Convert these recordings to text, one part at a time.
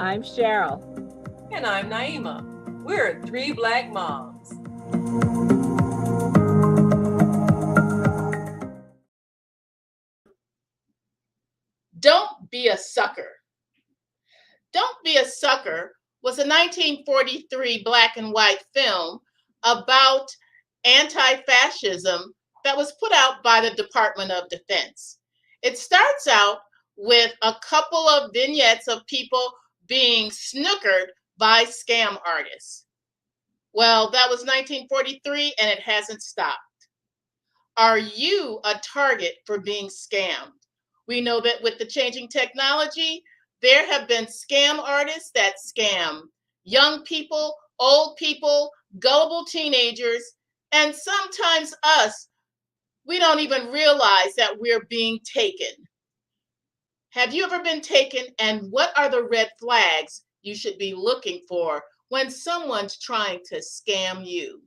I'm Cheryl. And I'm Naima. We're three Black moms. Don't Be a Sucker. Don't Be a Sucker was a 1943 black and white film about anti-fascism that was put out by the Department of Defense. It starts out with a couple of vignettes of people being snookered by scam artists. Well, that was 1943 and it hasn't stopped. Are you a target for being scammed? We know that with the changing technology, there have been scam artists that scam young people, old people, gullible teenagers, and sometimes us. We don't even realize that we're being taken. Have you ever been taken, and what are the red flags you should be looking for when someone's trying to scam you?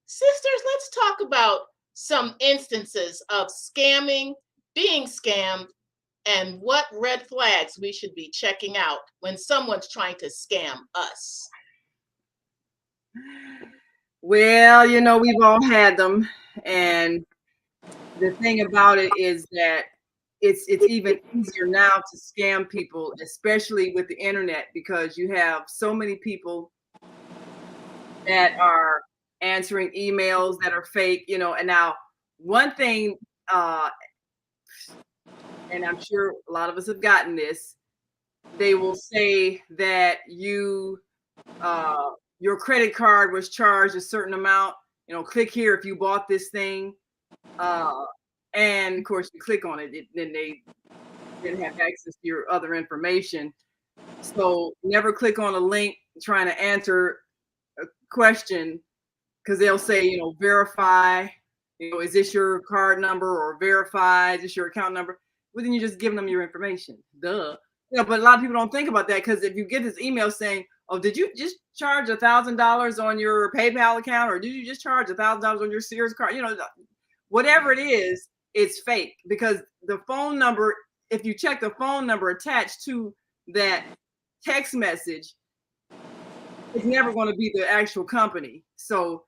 Sisters, let's talk about some instances of scamming, being scammed, and what red flags we should be checking out when someone's trying to scam us. Well, we've all had them. And the thing about it is that it's even easier now to scam people, especially with the internet, because you have so many people that are answering emails that are fake, and now one thing, and I'm sure a lot of us have gotten this, they will say that your credit card was charged a certain amount, click here if you bought this thing. And of course you click on it, then they didn't have access to your other information. So never click on a link trying to answer a question, because they'll say, verify, is this your card number, or verify, is this your account number? Well, then you're just giving them your information. Duh. But a lot of people don't think about that, because if you get this email saying, oh, did you just charge $1,000 on your PayPal account, or did you just charge $1,000 on your Sears card? Whatever it is, it's fake, because the phone number, if you check the phone number attached to that text message, it's never going to be the actual company. So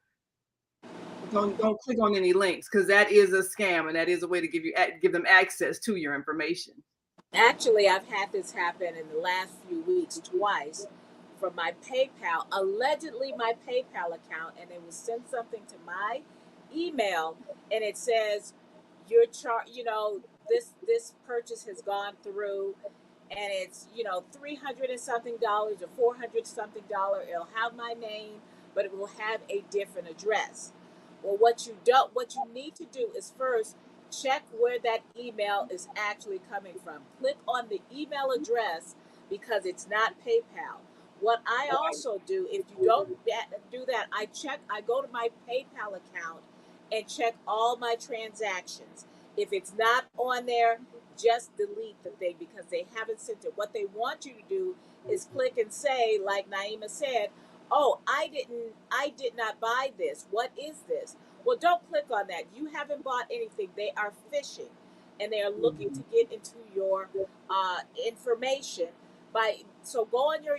don't click on any links, because that is a scam, and that is a way to give them access to your information. Actually, I've had this happen in the last few weeks twice from my PayPal, allegedly my PayPal account, and they will send something to my email, and it says your this purchase has gone through, and it's 300 and something dollars or 400 something dollar. It'll have my name, but it will have a different address. Well, what you need to do is first check where that email is actually coming from. Click on the email address, because it's not PayPal. What I also do, if you don't do that, I go to my PayPal account and check all my transactions. If it's not on there, just delete the thing, because they haven't sent it. What they want you to do is click and say, like Naima said, oh, I did not buy this. What is this? Well, don't click on that. You haven't bought anything. They are phishing, and they are looking to get into your information. So go on your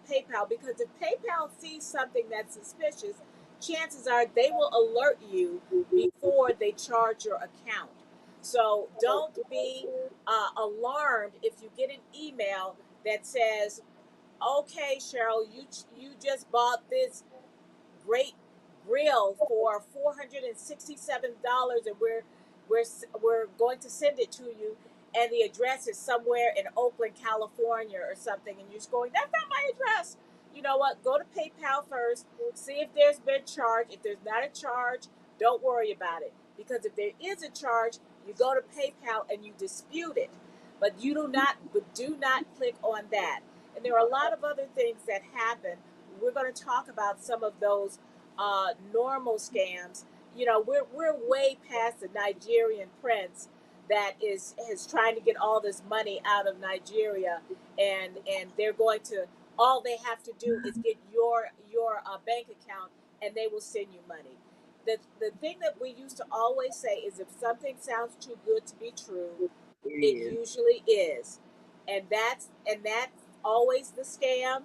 PayPal, because if PayPal sees something that's suspicious, chances are they will alert you before they charge your account. So don't be alarmed if you get an email that says, okay, Cheryl, you just bought this great grill for $467, and we're going to send it to you, and the address is somewhere in Oakland, California, or something, and you're just going, that's not my address. You know what? Go to PayPal first, see if there's been charge. If there's not a charge, don't worry about it, because if there is a charge, you go to PayPal and you dispute it. But do not click on that. And there are a lot of other things that happen. We're going to talk about some of those normal scams. We're way past the Nigerian prince that is trying to get all this money out of Nigeria, and they're going to, all they have to do is get your bank account, and they will send you money. The thing that we used to always say is, if something sounds too good to be true, it usually is. And that always the scam.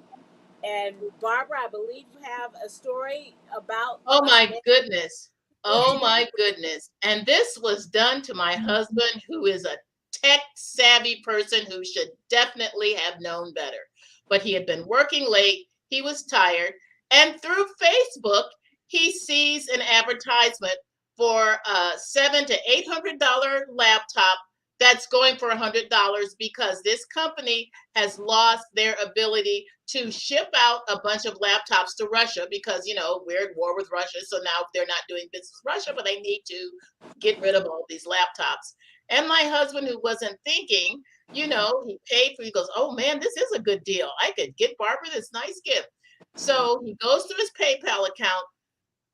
And Barbara, I believe you have a story about Oh us. my goodness. Oh Mhm. my goodness. And this was done to my husband, who is a tech savvy person who should definitely have known better. But he had been working late, he was tired, and through Facebook, he sees an advertisement for a $700 to $800 laptop that's going for $100 because this company has lost their ability to ship out a bunch of laptops to Russia because, we're at war with Russia. So now they're not doing business with Russia, but they need to get rid of all these laptops. And my husband, who wasn't thinking, he paid for, he goes, oh man, this is a good deal. I could get Barbara this nice gift. So he goes to his PayPal account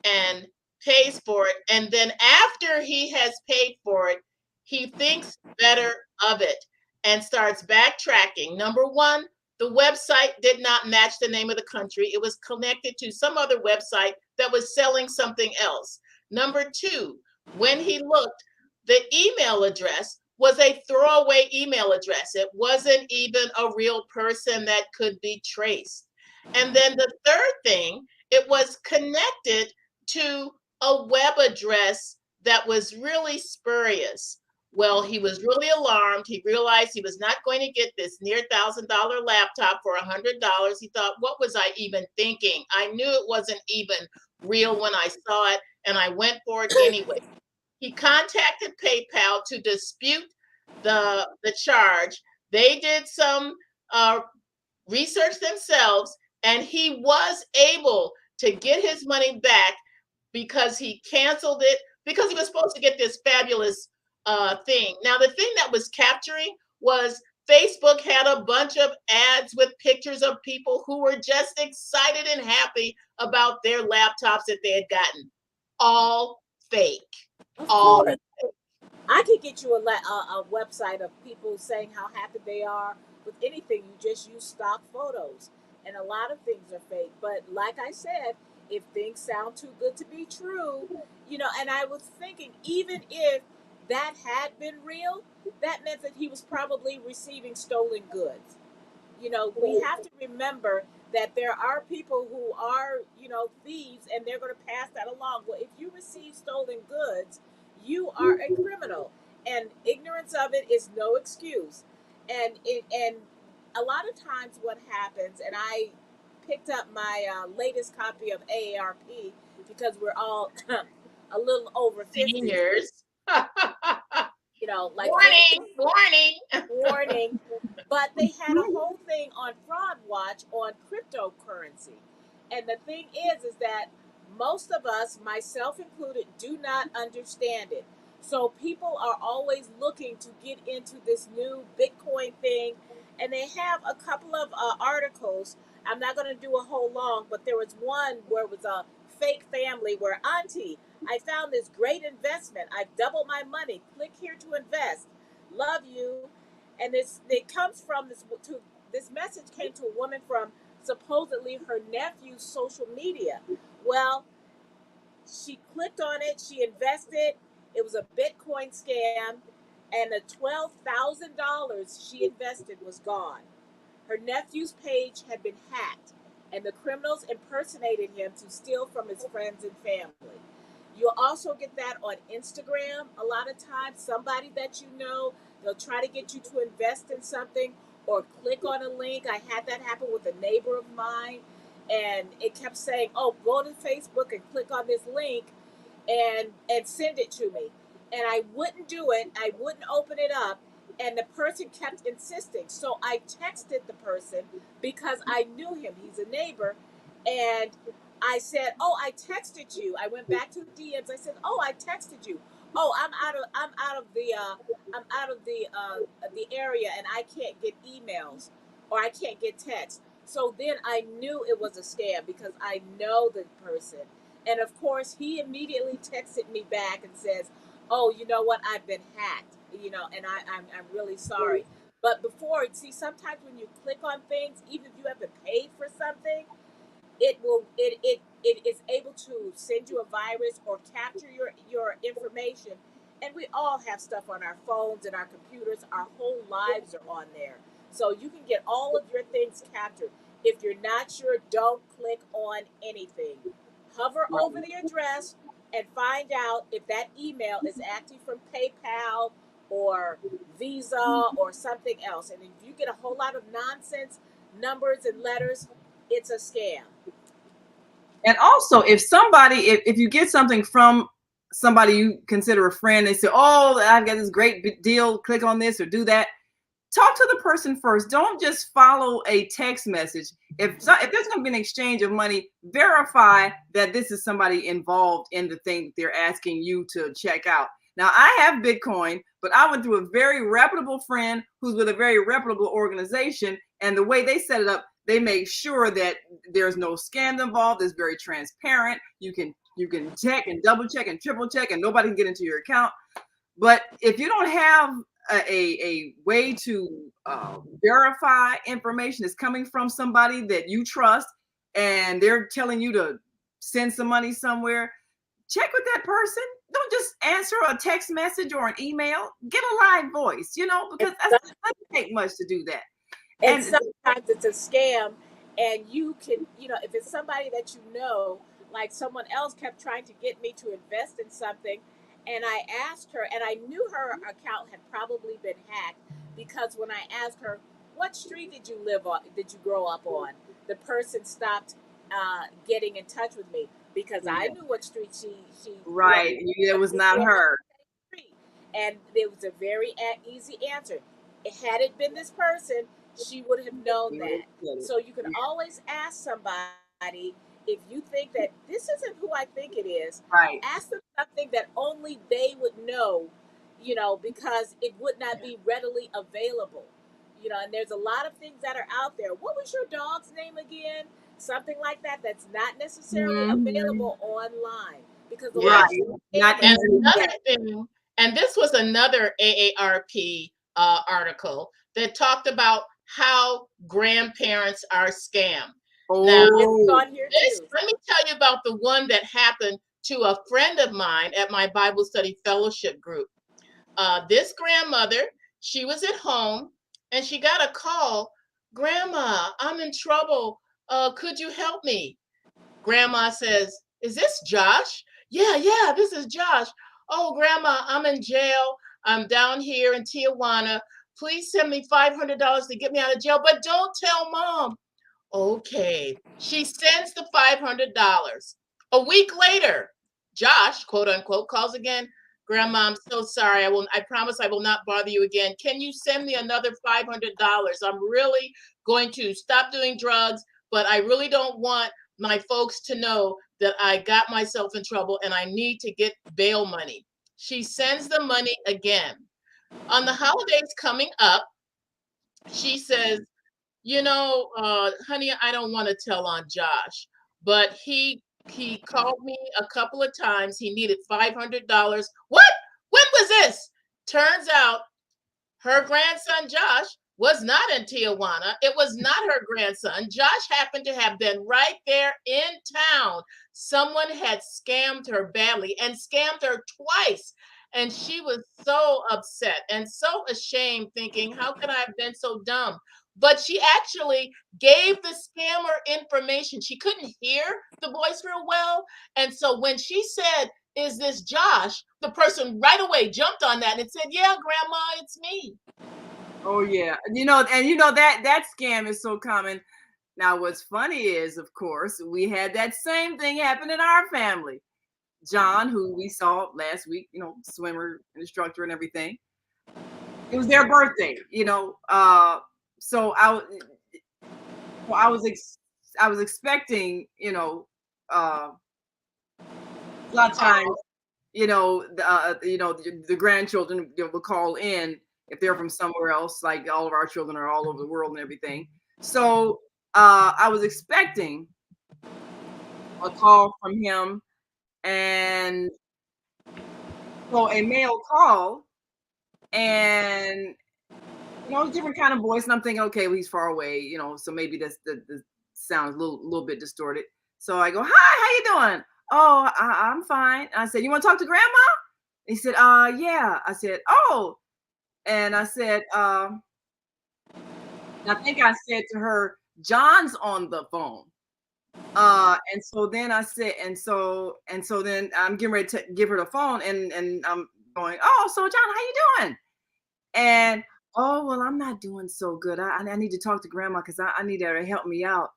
and pays for it. And then after he has paid for it, he thinks better of it and starts backtracking. Number one, the website did not match the name of the country. It was connected to some other website that was selling something else. Number two, when he looked, the email address was a throwaway email address. It wasn't even a real person that could be traced. And then the third thing, it was connected to a web address that was really spurious. Well, he was really alarmed. He realized he was not going to get this near $1,000 laptop for $100. He thought, what was I even thinking? I knew it wasn't even real when I saw it, and I went for it anyway. He contacted PayPal to dispute the charge. They did some research themselves, and he was able to get his money back because he canceled it because he was supposed to get this fabulous thing. Now, the thing that was capturing was Facebook had a bunch of ads with pictures of people who were just excited and happy about their laptops that they had gotten. All fake. Of All course. I could get you a website of people saying how happy they are with anything. You just use stock photos. And a lot of things are fake. But like I said, if things sound too good to be true, and I was thinking, even if that had been real, that meant that he was probably receiving stolen goods. We have to remember that there are people who are, thieves, and they're going to pass that along. Well, if you receive stolen goods, you are a criminal, and ignorance of it is no excuse. And a lot of times, what happens, and I picked up my latest copy of AARP because we're all a little over 50, seniors. like 50 Warning, warning. warning, but they had a whole thing on Fraud Watch on cryptocurrency. And the thing is that most of us, myself included, do not understand it. So people are always looking to get into this new Bitcoin thing, and they have a couple of articles. I'm not going to do a whole long, but there was one where it was a fake family where Auntie, I found this great investment. I've doubled my money. Click here to invest. Love you. And it comes from this message came to a woman from supposedly her nephew's social media. Well, she clicked on it, she invested. It was a Bitcoin scam, and the $12,000 she invested was gone. Her nephew's page had been hacked, and the criminals impersonated him to steal from his friends and family. You'll also get that on Instagram. A lot of times, somebody that you know, they'll try to get you to invest in something or click on a link. I had that happen with a neighbor of mine, and it kept saying, "Oh, go to Facebook and click on this link, and send it to me." And I wouldn't do it. I wouldn't open it up, and the person kept insisting. So I texted the person because I knew him. He's a neighbor, and I said, "Oh, I texted you." I went back to the DMs. I said, "Oh, I texted you. Oh, I'm out of the area, and I can't get emails or I can't get texts." So then I knew it was a scam because I know the person. And of course, he immediately texted me back and says, "Oh, you know what? I've been hacked. And I'm really sorry." But before, see, sometimes when you click on things, even if you haven't paid for something, it is able to send you a virus or capture your information. And we all have stuff on our phones and our computers. Our whole lives are on there. So you can get all of your things captured. If you're not sure, don't click on anything. Hover over the address and find out if that email is actually from PayPal or Visa or something else. And if you get a whole lot of nonsense numbers and letters, it's a scam. And also, if you get something from somebody you consider a friend, they say, "Oh, I've got this great deal. Click on this or do that." Talk to the person first. Don't just follow a text message. If there's going to be an exchange of money, verify that this is somebody involved in the thing that they're asking you to check out. Now, I have Bitcoin, but I went through a very reputable friend who's with a very reputable organization, and the way they set it up, they make sure that there's no scam involved. It's very transparent. You can check and double check and triple check, and nobody can get into your account. But if you don't have a way to verify information is coming from somebody that you trust, and they're telling you to send some money somewhere, check with that person. Don't just answer a text message or an email. Get a live voice, because it doesn't take much to do that. And sometimes it's a scam, and you can, if it's somebody that you know, like someone else kept trying to get me to invest in something, and I asked her, and I knew her account had probably been hacked because when I asked her, "What street did you live on? Did you grow up on?" The person stopped getting in touch with me because I knew what street she right. It was not her. And it was a very easy answer. Had it been this person, she would have known that. So you can always ask somebody if you think that this isn't who I think it is. Right. Ask them something that only they would know, because it would not be readily available. And there's a lot of things that are out there. What was your dog's name again? Something like that that's not necessarily available online because and another thing, and this was another AARP article that talked about how grandparents are scammed. Now, let me tell you about the one that happened to a friend of mine at my Bible study fellowship group. This grandmother, she was at home and she got a call. "Grandma, I'm in trouble. Could you help me?" Grandma says, "Is this Josh?" Yeah, this is Josh. "Oh, Grandma, I'm in jail. I'm down here in Tijuana. Please send me $500 to get me out of jail, but don't tell Mom." Okay. She sends the $500. A week later, Josh, quote unquote, calls again. "Grandma, I'm so sorry. I promise I will not bother you again. Can you send me another $500? I'm really going to stop doing drugs, but I really don't want my folks to know that I got myself in trouble and I need to get bail money." She sends the money again. On the holidays coming up, she says, "Honey, I don't want to tell on Josh, but he called me a couple of times. He needed $500. What? When was this?" Turns out her grandson Josh was not in Tijuana. It was not her grandson. Josh happened to have been right there in town. Someone had scammed her badly and scammed her twice. And she was so upset and so ashamed, thinking, "How could I have been so dumb?" But she actually gave the scammer information. She couldn't hear the voice real well. And so when she said, "Is this Josh?" the person right away jumped on that and said, "Yeah, Grandma, it's me." Oh yeah, that scam is so common. Now, what's funny is, of course, we had that same thing happen in our family. John, who we saw last week, swimmer, instructor, and everything. It was their birthday, so I was expecting, a lot of times, the grandchildren will call in if they're from somewhere else, like all of our children are all over the world and everything. So I was expecting a call from him, and so a male call, and different kind of voice, and I'm thinking, okay, well, he's far away, so maybe that's the sound is a little bit distorted. So I go, "Hi, how you doing?" "Oh, I'm fine." I said, "You want to talk to Grandma?" He said, "Yeah." I said, "Oh," and I said, And I think I said to her, John's on the phone. And so then I said, and so then I'm getting ready to give her the phone, and I'm going, oh, so John, how you doing? And oh, well, I'm not doing so good. I need to talk to grandma because I need her to help me out.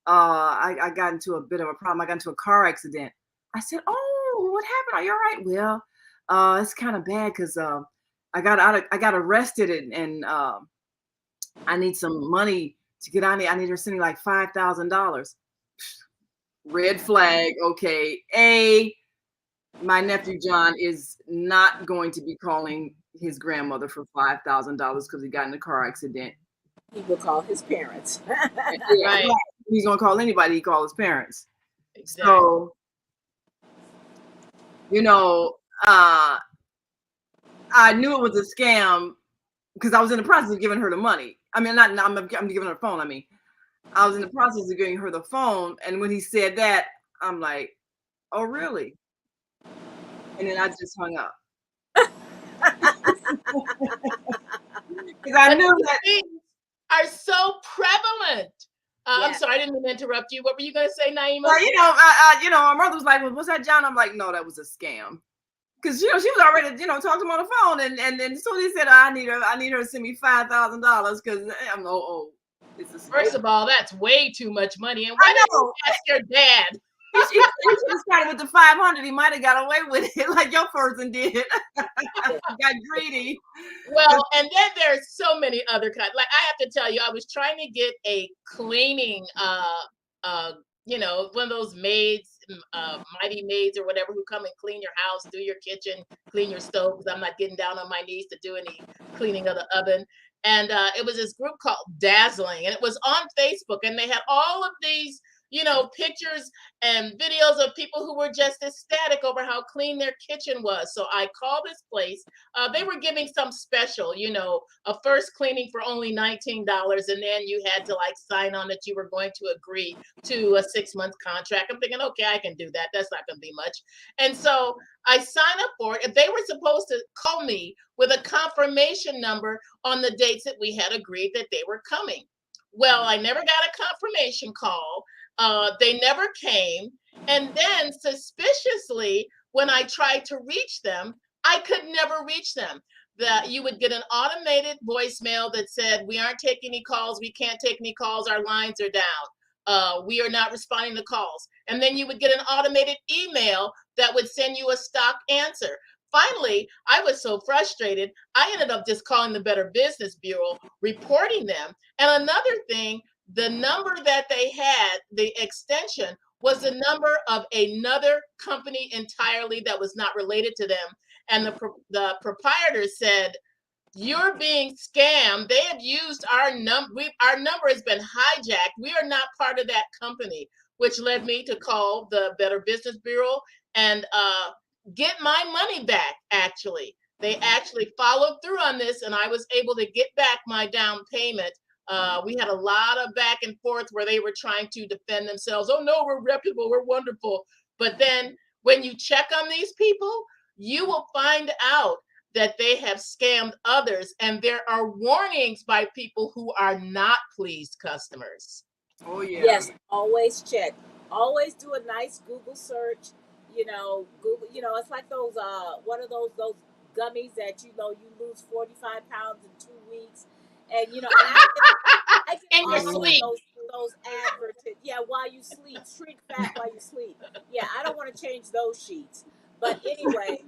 I got into a bit of a problem. I got into a car accident. I said, oh, what happened? Are you all right? Well, it's kind of bad because I got arrested, and I need some money to get out of here. I need her to send me like $5,000. Red flag. Okay. My nephew John is not going to be calling his grandmother for $5,000 because he got in a car accident. He will call his parents. Yeah, Right. he's gonna call anybody. He call his parents. Exactly. So you know, I knew it was a scam because I was in the process of giving her the money. I mean, I'm giving her the phone. I mean, I was in the process of giving her the phone, and when he said that, I'm like, oh really? And then I just hung up. Because I But knew these that. things are so prevalent. I'm Yes. sorry, I didn't mean to interrupt you. What were you going to say, Naima? Well, my mother was like, well, what's that, John? I'm like, no, that was a scam. Because she was already, talking to him on the phone, and then so he said, I need her to send me $5,000 because I'm it's a scam. First of all, that's way too much money. And I why didn't you know. ask your dad? He should have started with the 500. He might have got away with it like your person did. Got greedy. Well, and then there's so many other kinds. Like I have to tell you, I was trying to get a cleaning, one of those maids, mighty maids or whatever, who come and clean your house, do your kitchen, clean your stove. Because I'm not getting down on my knees to do any cleaning of the oven. And it was this group called Dazzling, and it was on Facebook, and they had all of these, pictures and videos of people who were just ecstatic over how clean their kitchen was. So I called this place. They were giving some special, a first cleaning for only $19, and then you had to like sign on that you were going to agree to a 6-month contract. I'm thinking, okay, I can do that. That's not going to be much. And so I signed up for it. They were supposed to call me with a confirmation number on the dates that we had agreed that they were coming. Well, I never got a confirmation call. They never came. And then suspiciously, when I tried to reach them, I could never reach them. That you would get an automated voicemail that said, we aren't taking any calls. We can't take any calls. Our lines are down. We are not responding to calls. And then you would get an automated email that would send you a stock answer. Finally, I was so frustrated, I ended up just calling the Better Business Bureau, reporting them. And another thing, the number that they had, the extension, was the number of another company entirely that was not related to them. And the proprietor said, you're being scammed. They have used our number. Our number has been hijacked. We are not part of that company, which led me to call the Better Business Bureau and get my money back. Actually, they actually followed through on this, and I was able to get back my down payment. We had a lot of back and forth where they were trying to defend themselves. Oh no, we're reputable, we're wonderful. But then when you check on these people, you will find out that they have scammed others, and there are warnings by people who are not pleased customers. Oh yeah. Yes, always check. Always do a nice Google search. Google. It's like those one of those gummies that you lose 45 pounds in 2 weeks, and I get In your all of sleep. those adverts. Yeah, while you sleep, shrink fat while you sleep. Yeah, I don't want to change those sheets. But anyway,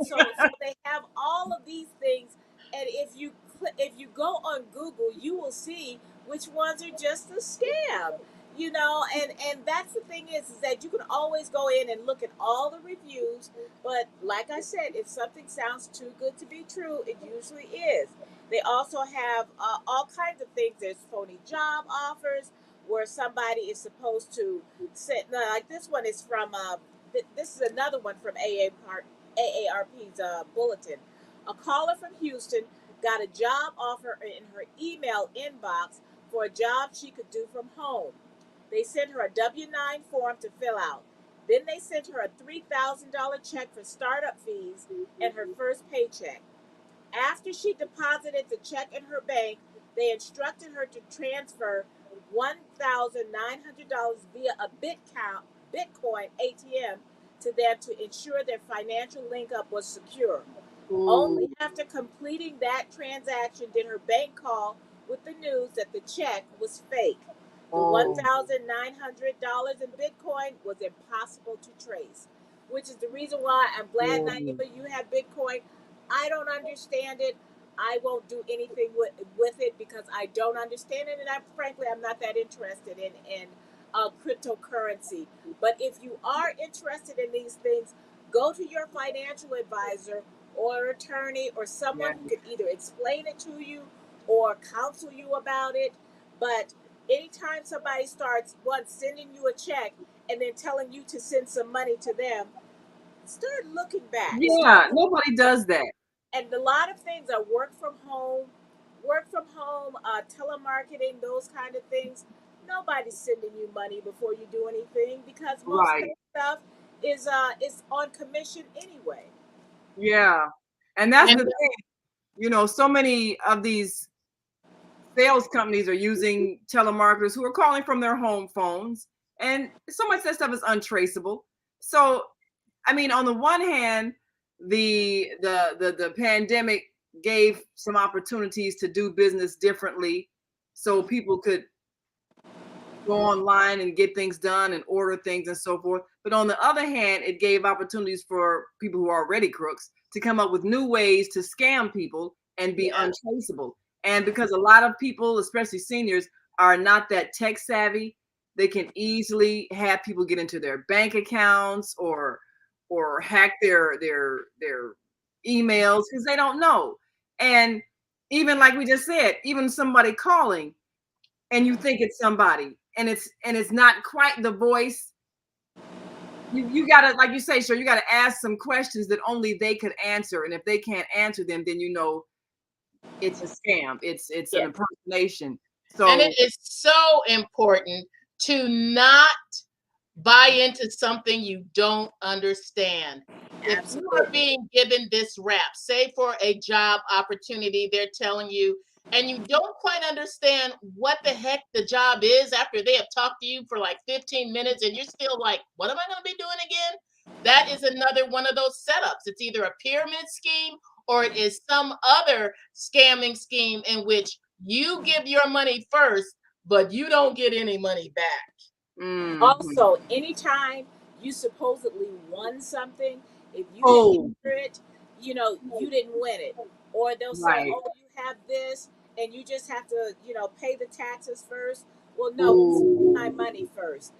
so they have all of these things, and if you go on Google, you will see which ones are just a scam. And that's the thing is that you can always go in and look at all the reviews, but like I said, if something sounds too good to be true, it usually is. They also have all kinds of things. There's phony job offers where somebody is supposed to sit. No, like this one is from. This is another one from AARP's bulletin. A caller from Houston got a job offer in her email inbox for a job she could do from home. They sent her a W-9 form to fill out. Then they sent her a $3,000 check for startup fees and her first paycheck. After she deposited the check in her bank, They instructed her to transfer $1,900 via a Bitcoin ATM to them to ensure their financial link up was secure. Ooh. Only after completing that transaction did her bank call with the news that the check was fake. The Oh. $1,900 in Bitcoin was impossible to trace, which is the reason why I'm glad, Mm. Naima, you have Bitcoin. I don't understand it. I won't do anything with it because I don't understand it, and frankly I'm not that interested in cryptocurrency. But if you are interested in these things, go to your financial advisor or attorney or someone Yes. who can either explain it to you or counsel you about it. But anytime somebody starts sending you a check and then telling you to send some money to them, start looking back. Yeah, nobody does that. And a lot of things are work from home, telemarketing, those kind of things. Nobody's sending you money before you do anything because most of Right. that stuff is on commission anyway. Yeah. And that's And the thing. You know, so many of these sales companies are using telemarketers who are calling from their home phones, and so much of that stuff is untraceable. So, I mean, on the one hand, the pandemic gave some opportunities to do business differently, so people could go online and get things done and order things and so forth. But on the other hand, it gave opportunities for people who are already crooks to come up with new ways to scam people and be Yeah. untraceable. And because a lot of people, especially seniors, are not that tech savvy, they can easily have people get into their bank accounts or hack their emails because they don't know. And even like we just said, even somebody calling and you think it's somebody and it's not quite the voice, you gotta, like you say, sure, you gotta ask some questions that only they could answer, and if they can't answer them, then you know it's a scam, it's an Yeah. impersonation. and it So is so important to not buy into something you don't understand. If you are Absolutely. being given this rap, say for a job opportunity, they're telling you, and you don't quite understand what the heck the job is after they have talked to you for like 15 minutes and you're still like, what am I going to be doing again? That is another one of those setups. It's either a pyramid scheme or it is some other scamming scheme in which you give your money first, but you don't get any money back. mhm. Also, anytime you supposedly won something, if you didn't Oh, enter it, you didn't win it. Or they'll say, right. oh, you have this and you just have to, pay the taxes first. Well, no, send my Ooh, money first.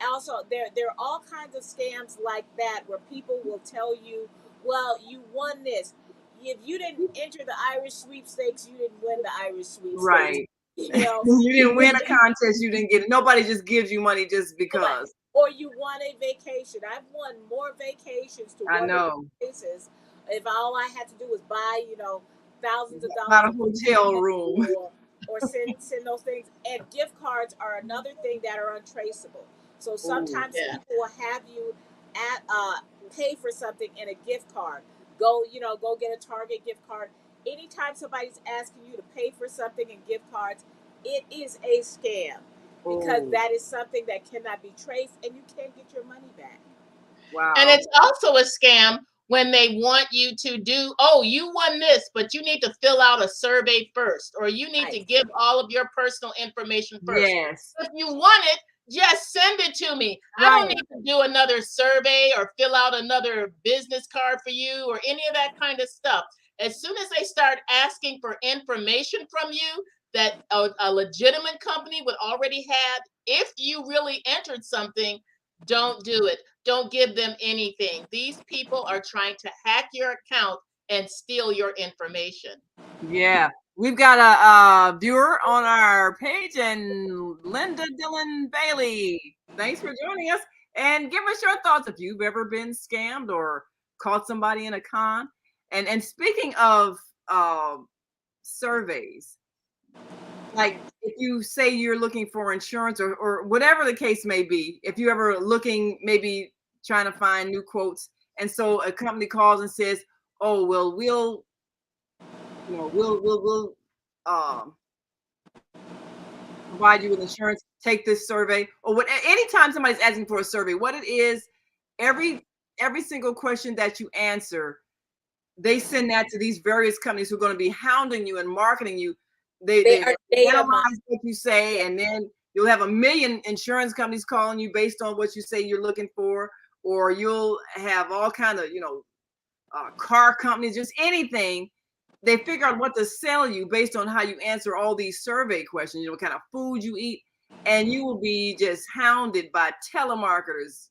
Also, there are all kinds of scams like that where people will tell you, well, you won this. If you didn't enter the Irish sweepstakes, you didn't win the Irish sweepstakes. right. You know, You didn't win a contest, you didn't get it. Nobody just gives you money just Nobody. because. Or you won a vacation. I've won more vacations to I wonderful know. places if all I had to do was buy, thousands of Not dollars a of hotel hotels room. or send those things. And gift cards are another thing that are untraceable. So Oh, sometimes Yeah. people will have you at pay for something in a gift card. Go get a Target gift card. Anytime somebody's asking you to pay for something in gift cards, it is a scam because oh, that is something that cannot be traced and you can't get your money back. And wow. it's also a scam when they want you to do, oh, you won this, but you need to fill out a survey first, or you need to Right. give all of your personal information first. Yes. If you want it, just send it to me. I don't Right. need to do another survey or fill out another business card for you or any of that kind of stuff. As soon as they start asking for information from you that a legitimate company would already have, if you really entered something, don't do it. Don't give them anything. These people are trying to hack your account and steal your information. Yeah. We've got a viewer on our page, and Linda Dillon Bailey. Thanks for joining us. And give us your thoughts if you've ever been scammed or caught somebody in a con. And speaking of surveys, like if you say you're looking for insurance or whatever the case may be, if you ever looking, maybe trying to find new quotes, and so a company calls and says, oh well, we'll um provide you with insurance, take this survey, or what. Anytime somebody's asking for a survey, what it is, every single question that you answer, they send that to these various companies who are going to be hounding you and marketing you. They are data analyze what you say, and then you'll have a million insurance companies calling you based on what you say you're looking for, or you'll have all kind of car companies, just anything. They figure out what to sell you based on how you answer all these survey questions, what kind of food you eat, and you will be just hounded by telemarketers,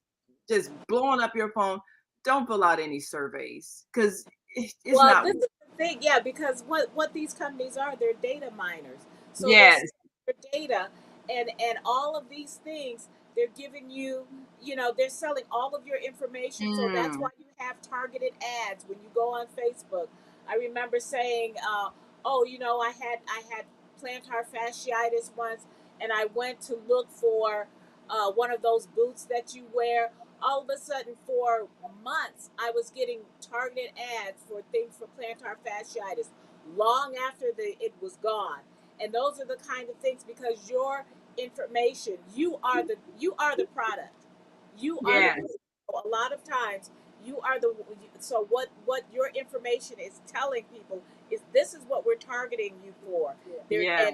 just blowing up your phone. Don't fill out any surveys because it's Well, not. this is the thing, yeah, because what these companies are, they're data miners. So they're Yes. selling your data, and all of these things they're giving you. They're selling all of your information. So that's why you have targeted ads when you go on Facebook. I remember saying, "Oh, I had plantar fasciitis once, and I went to look for one of those boots that you wear." All of a sudden, for months, I was getting targeted ads for things for plantar fasciitis long after it was gone. And those are the kind of things, because your information, you are the product. You are the Yes. A lot of times you are the so what your information is telling people is, this is what we're targeting you for. There Yeah.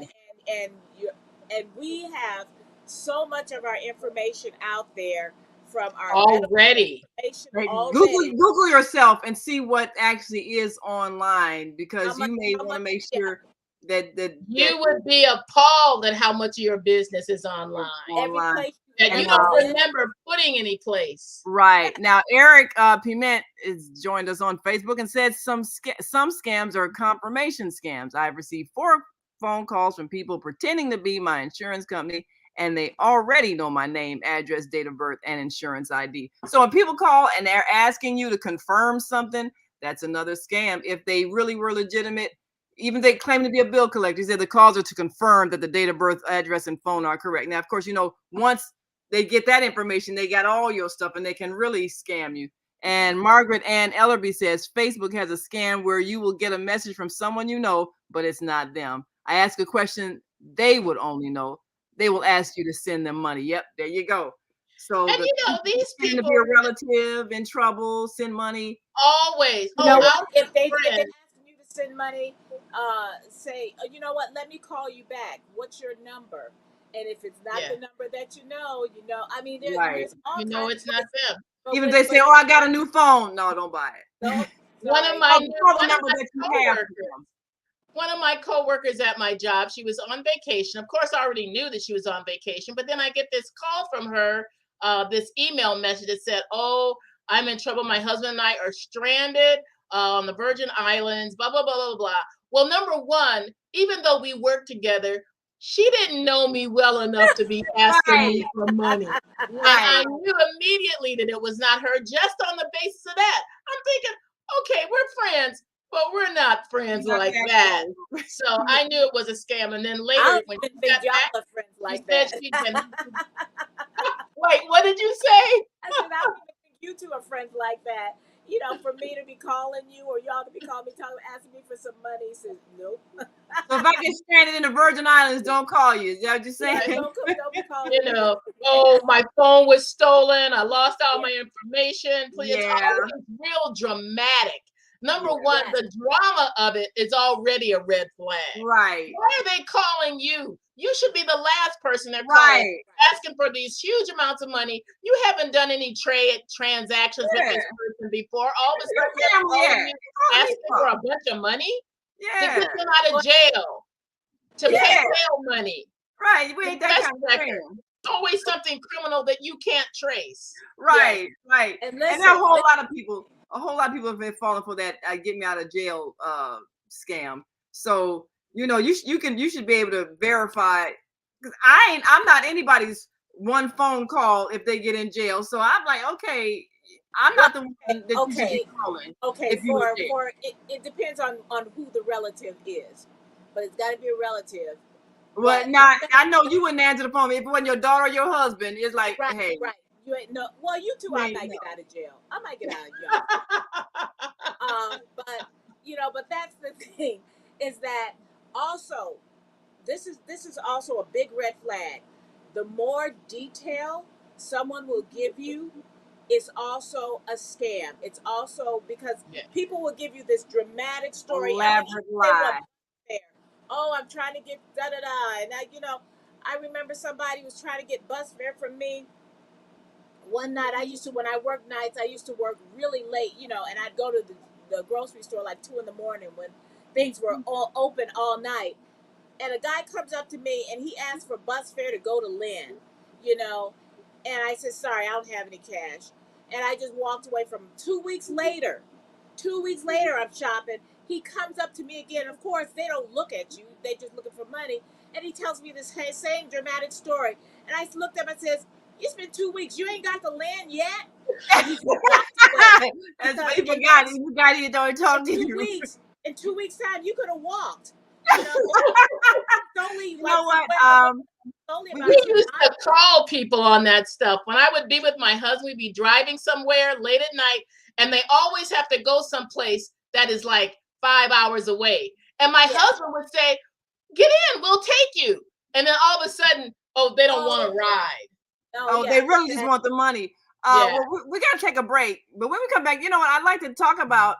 and you and we have so much of our information out there, from our medical Already. information Right. already. Google yourself and see what actually is online, How because much? you may How want to much? make Yeah. sure that You would be appalled at how much of your business is online Every online. place that you you And don't go in. remember putting any place. right now, Eric Piment is joined us on Facebook and said some scams are confirmation scams. I've received 4 phone calls from people pretending to be my insurance company, and they already know my name, address, date of birth, and insurance ID. So when people call and they're asking you to confirm something, that's another scam. If they really were legitimate, even they claim to be a bill collector, he said the calls are to confirm that the date of birth, address, and phone are correct. Now, of course, once they get that information, they got all your stuff, and they can really scam you. And Margaret Ann Ellerby says Facebook has a scam where you will get a message from someone you know, but it's not them. I ask a question they would only know. They will ask you to send them money. Yep, there you go. So And these pretending to people be a relative in trouble, send money. always. You Oh, know I what? have If a they're friend. asking you to send money, say, "Oh, you know what? Let me call you back. What's your number?" And if it's not Yeah, the number that I mean, Right. there's all you know kinds it's of not ways. them. But Even when, if they but say, "Oh, I got a new phone," no, don't buy no, it. One of sorry. my Call the number that you have. coworkers. One of my coworkers at my job, she was on vacation. Of course, I already knew that she was on vacation, but then I get this call from her, this email message that said, "Oh, I'm in trouble. My husband and I are stranded on the Virgin Islands, blah, blah, blah, blah, blah." Well, number one, even though we worked together, she didn't know me well enough to be asking Right. me for money. And Right. I knew immediately that it was not her, just on the basis of that. I'm thinking, okay, we're friends, but we're not friends Not like that that. close. So I knew it was a scam. And then I later, don't when even she think got y'all back, are friends she like said that. she'd been. Wait, what did you say? I said, I don't even think you two are friends like that. For me to be calling you, or y'all to be calling me, asking me for some money. He says, nope. So if I get stranded in the Virgin Islands, don't call you. Is that what you're saying? Yeah, don't be calling me. Oh, my phone was stolen. I lost all Yeah. my information. Please, it's Yeah. always real dramatic. Number Yeah. one, Yes. the drama of it is already a red flag. Right. Why are they calling you? You should be the last person they're calling, Right. asking for these huge amounts of money. You haven't done any trade transactions with Yeah. this person before. All of a Your sudden, they're family, calling yeah. you, Calling me asking for for. a bunch of money to Yeah. get them out of Well, jail, to pay Yeah. bail money. Right. We The ain't that press kind of record. friend. It's always something criminal that you can't trace. yes. Right. Right. And And there listen, are a whole lot of people have been falling for that get me out of jail scam. So you should be able to verify, because I'm not anybody's one phone call if they get in jail. So I'm like, okay, I'm well, not the one that you should be okay, calling okay. if you in jail. For it depends on who the relative is, but it's got to be a relative. Well, But now I know you wouldn't answer the phone if it wasn't your daughter or your husband. It's like, right, hey, right. You ain't no. Well, you two, you I ain't might know. get out of jail. I might get out of y'all. But that's the thing, is that also this is also a big red flag. The more detail someone will give you is also a scam. It's also because Yeah. people will give you this dramatic story. Elaborate They want lie. there. Oh, I'm trying to get da da da. And I remember somebody was trying to get bus fare from me one night. When I worked nights, I used to work really late, and I'd go to the grocery store like 2 in the morning when things were all open all night. And a guy comes up to me and he asks for bus fare to go to Lynn, you know, and I said, sorry, I don't have any cash. And I just walked away from him. 2 weeks later, 2 weeks later, I'm shopping. He comes up to me again. Of course, they don't look at you. They just looking for money. And he tells me this same dramatic story. And I looked at him and says, it's been 2 weeks. You ain't got the land yet? And he just walked away. That's he forgot. He forgot he don't talk to you. In 2 weeks time, you could have walked. You know, it's only You like know what? only We about used to call people on that stuff. When I would be with my husband, we'd be driving somewhere late at night, and they always have to go someplace that is like 5 hours away. And my husband would say, get in, we'll take you. And then all of a sudden, oh, they don't want to ride. They really just want the money. Well, we got to take a break. But when we come back, you know what? I'd like to talk about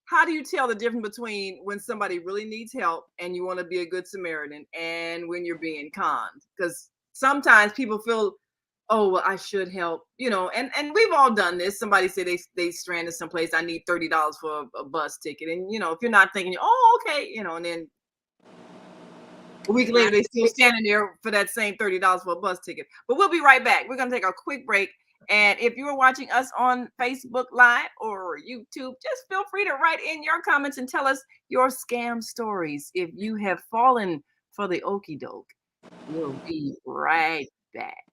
how do you tell the difference between when somebody really needs help and you want to be a good Samaritan and when you're being conned? Because sometimes people feel, oh, well, I should help, and we've all done this. Somebody said they stranded someplace. I need $30 for a bus ticket. And, if you're not thinking, oh, okay, and then a week later, they still standing there for that same $30 for a bus ticket. But we'll be right back. We're going to take a quick break. And if you are watching us on Facebook Live or YouTube, just feel free to write in your comments and tell us your scam stories. If you have fallen for the okie doke, we'll be right back.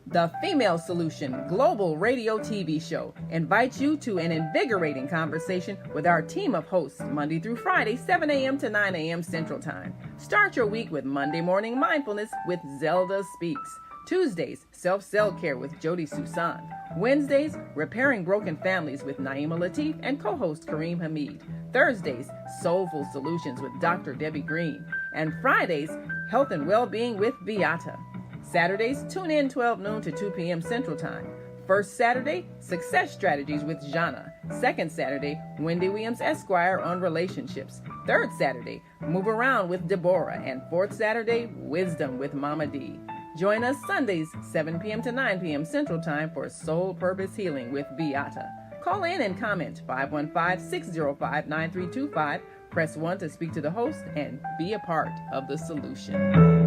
The Female Solution Global Radio TV Show invites you to an invigorating conversation with our team of hosts Monday through Friday, 7 a.m. to 9 a.m. Central Time. Start your week with Monday Morning Mindfulness with Zelda Speaks. Tuesdays, Self-Cell Care with Jody Susan. Wednesdays, Repairing Broken Families with Naima Latif and co-host Kareem Hamid. Thursdays, Soulful Solutions with Dr. Debbie Green. And Fridays, Health and Wellbeing with Beata. Saturdays, tune in 12 noon to 2 p.m. Central Time. First Saturday, Success Strategies with Jana. Second Saturday, Wendy Williams Esquire on relationships. Third Saturday, Move Around with Deborah. And fourth Saturday, Wisdom with Mama D. Join us Sundays, 7 p.m. to 9 p.m. Central Time for Soul Purpose Healing with Beata. Call in and comment 515-605-9325. Press 1 to speak to the host and be a part of the solution.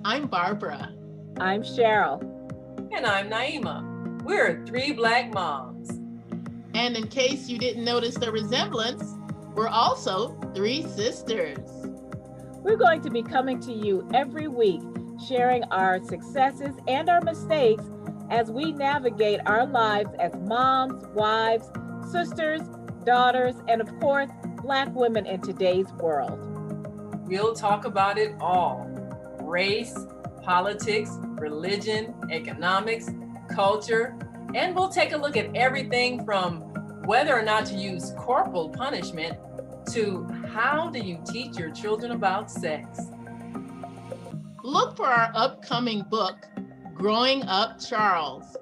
I'm Barbara. I'm Cheryl. And I'm Naima. We're 3 Black moms. And in case you didn't notice the resemblance, we're also 3 sisters. We're going to be coming to you every week, sharing our successes and our mistakes as we navigate our lives as moms, wives, sisters, daughters, and of course, Black women in today's world. We'll talk about it all. Race, politics, religion, economics, culture, and we'll take a look at everything from whether or not to use corporal punishment to how do you teach your children about sex. Look for our upcoming book, Growing Up Charles.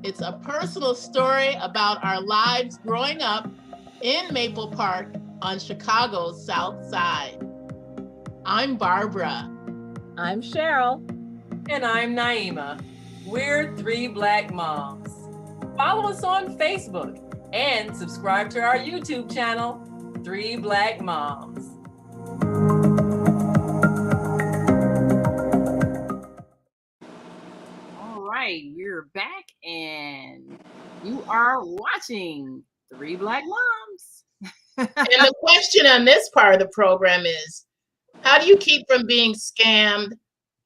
It's a personal story about our lives growing up in Maple Park on Chicago's South Side. I'm Barbara. I'm Cheryl. And I'm Naima. We're 3 Black moms. Follow us on Facebook and subscribe to our YouTube channel, 3 Black Moms. All right, we're back and you are watching 3 Black Moms. And the question on this part of the program is, how do you keep from being scammed,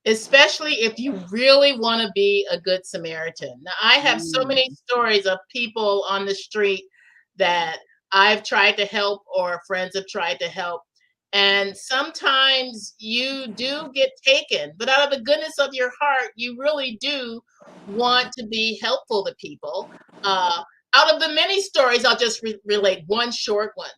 especially if you really want to be a good Samaritan? Now, I have so many stories of people on the street that I've tried to help or friends have tried to help, And sometimes you do get taken, but out of the goodness of your heart, you really do want to be helpful to people. Uh, Out of the many stories, I'll just relate one short one.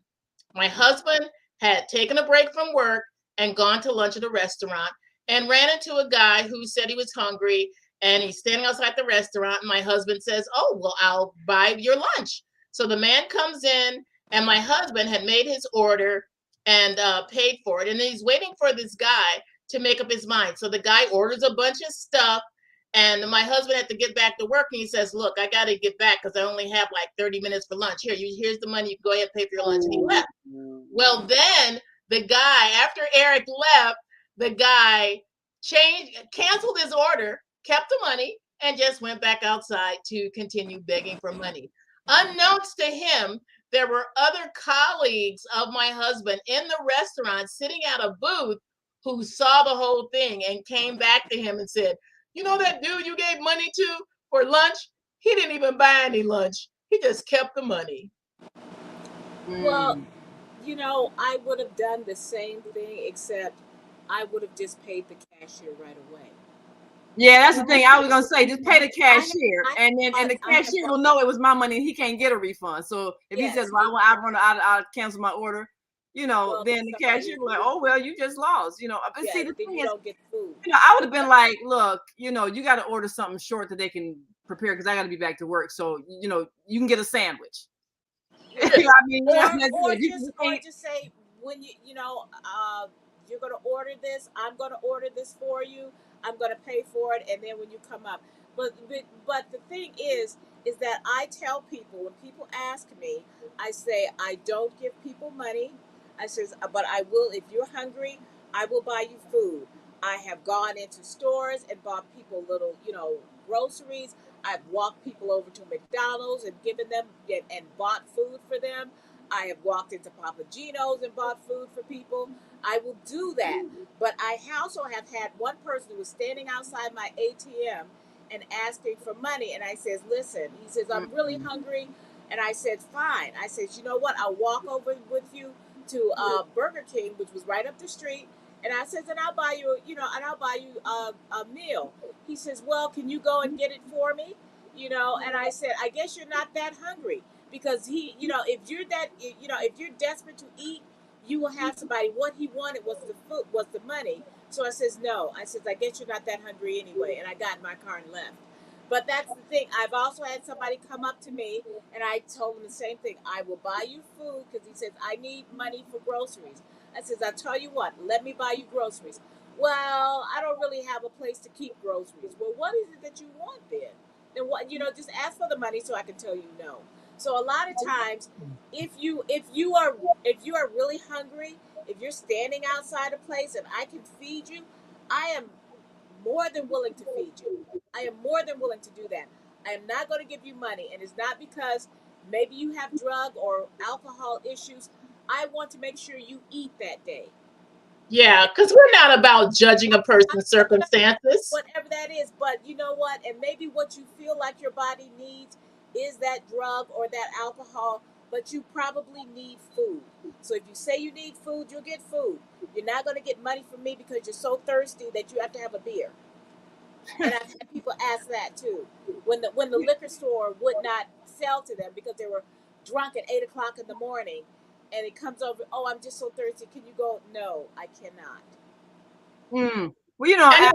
My husband had taken a break from work and gone to lunch at a restaurant and ran into a guy who said he was hungry, and he's standing outside the restaurant. And my husband says, "Oh, well, I'll buy your lunch." So the man comes in, and my husband had made his order and paid for it. And then he's waiting for this guy to make up his mind. So the guy orders a bunch of stuff. And my husband had to get back to work, and he says, "Look, I got to get back because I only have like 30 minutes for lunch. Here's the money. You can go ahead and pay for your lunch." And he left. Well, then the guy, after Eric left, the guy canceled his order, kept the money, and just went back outside to continue begging for money. Unknowns to him, there were other colleagues of my husband in the restaurant sitting at a booth who saw the whole thing and came back to him and said, "You know that dude you gave money to for lunch? He didn't even buy any lunch. He just kept the money." Well, you know, I would have done the same thing, except I would have just paid the cashier right away. Yeah, that's the thing. I was gonna say, just pay the I have, cashier, and the I have, cashier will know it was my money, and he can't get a refund. So if he says, yes. "Well, I run out, I'll cancel my order," Well, then then the somebody cashier will will like, do it. "Oh well, you just lost." But see, Yeah, the then thing you is, don't get food. I would have been like, "Look, you got to order something short that they can prepare because I got to be back to work. So you can get a sandwich." I mean, that's it. You Or can't. just say when you're gonna order this, I'm gonna order this for you. I'm gonna pay for it, and then when you come up. But the thing is that I tell people when people ask me, I say I don't give people money. I says, but I will if you're hungry. I will buy you food. I have gone into stores and bought people little, groceries. I've walked people over to McDonald's and given them and bought food for them. I have walked into Papa Gino's and bought food for people. I will do that. But I also have had one person who was standing outside my ATM and asking for money. And I says, "Listen," he says, "I'm really hungry." And I said, "Fine." I said, "You know what? I'll walk over with you to Burger King, which was right up the street." And I says, "And I'll buy you, and I'll buy you a meal." He says, "Well, can you go and get it for me?" And I said, "I guess you're not that hungry because if you're desperate to eat, you will have somebody. What he wanted was the food, was the money." So I says, "No." I says, "I guess you're not that hungry anyway." And I got in my car and left. But that's the thing. I've also had somebody come up to me and I told him the same thing. "I will buy you food," because he says, "I need money for groceries." I says, "I tell you what, let me buy you groceries." "Well, I don't really have a place to keep groceries." "Well, what is it that you want then?" "Then what, just ask for the money so I can tell you no." So a lot of times, if you are really hungry, if you're standing outside a place and I can feed you, I am more than willing to feed you. I am more than willing to do that. I am not going to give you money, and it's not because maybe you have drug or alcohol issues. I want to make sure you eat that day. Yeah, because we're not about judging a person's circumstances. Whatever that is. But you know what? And maybe what you feel like your body needs is that drug or that alcohol, but you probably need food. So if you say you need food, you'll get food. You're not going to get money from me because you're so thirsty that you have to have a beer. And I've had people ask that too. When the liquor store would not sell to them because they were drunk at 8 o'clock in the morning, and it comes over, "Oh, I'm just so thirsty. Can you go?" "No, I cannot." Well, And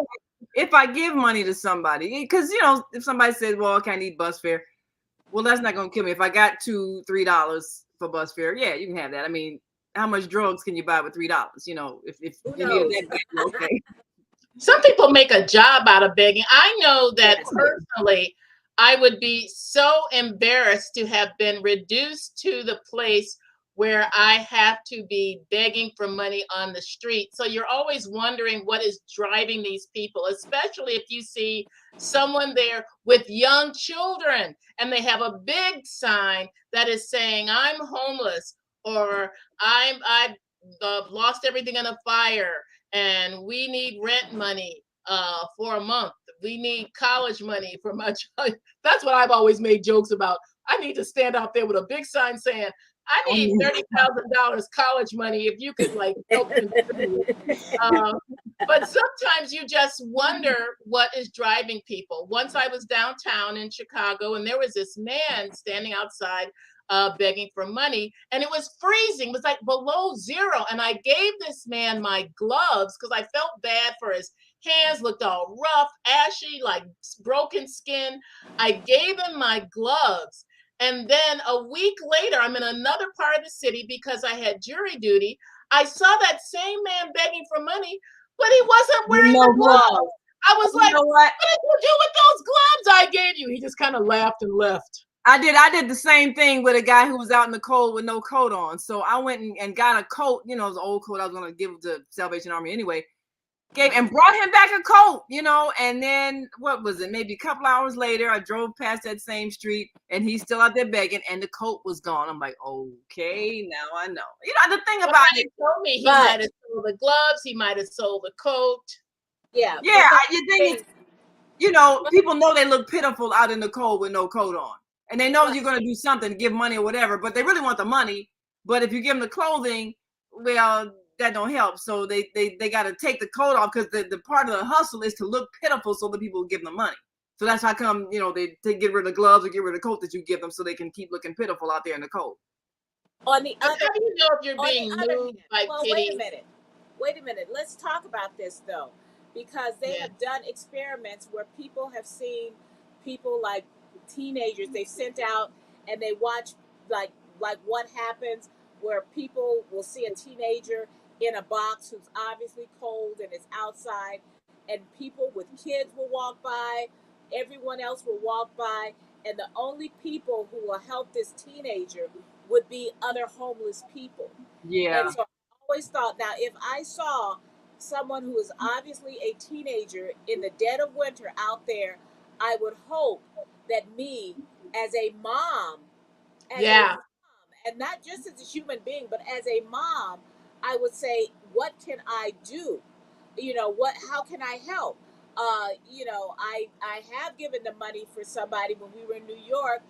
if I give money to somebody, because if somebody says, "Well, I can't eat bus fare," well, that's not gonna kill me. If I got $2-3 for bus fare, yeah, you can have that. I mean, how much drugs can you buy with $3? If Who you need it knows? that bad, okay. some people make a job out of begging. I know that Yes. personally, I would be so embarrassed to have been reduced to the place where I have to be begging for money on the street. So you're always wondering what is driving these people, especially if you see someone there with young children and they have a big sign that is saying, "I'm homeless," or I've lost everything in a fire and we need rent money for a month. We need college money for my child. That's what I've always made jokes about. I need to stand out there with a big sign saying, I Oh, need yeah. $30,000 college money if you could like help contribute. But sometimes you just wonder what is driving people. Once I was downtown in Chicago and there was this man standing outside begging for money, and it was freezing. It was like below zero. And I gave this man my gloves because I felt bad for his hands, looked all rough, ashy, like broken skin. I gave him my gloves. And then a week later, I'm in another part of the city because I had jury duty. I saw that same man begging for money, but he wasn't You wearing know the what? gloves. I was You like, know what? what did you do with those gloves I gave you? He just kind of laughed and left. I did the same thing with a guy who was out in the cold with no coat on. So I went and got a coat, you know, it was an old coat I was gonna give to Salvation Army anyway. Gave and brought him back a coat, you know, and then what was it? Maybe a couple hours later, I drove past that same street and he's still out there begging, and the coat was gone. I'm like, okay, now I know. You know, the thing But about he it, told me he But- might have sold the gloves, he might have sold the coat. Yeah. yeah, but the thing is, you know, people know they look pitiful out in the cold with no coat on. And they know you're going to do something to give money or whatever, but they really want the money. But if you give them the clothing, well, that don't help. So they got to take the coat off because the part of the hustle is to look pitiful so the people will give them money. So that's how come, you know, they get rid of the gloves or get rid of the coat that you give them so they can keep looking pitiful out there in the cold. on the But other, how do you know if you're on being the other moved hand, by well, pity? wait a minute. Let's talk about this though, because they Yeah. have done experiments where people have seen people like teenagers. They sent out and they watch like what happens where people will see a teenager in a box who's obviously cold and is outside, and people with kids will walk by. Everyone else will walk by, and the only people who will help this teenager would be other homeless people. Yeah. And so I always thought, now, if I saw someone who is obviously a teenager in the dead of winter out there, I would hope that me, as a mom, Yeah. and not just as a human being, but as a mom, I would say, what can I do? You know, how can I help? You know, I have given the money for somebody when we were in New York,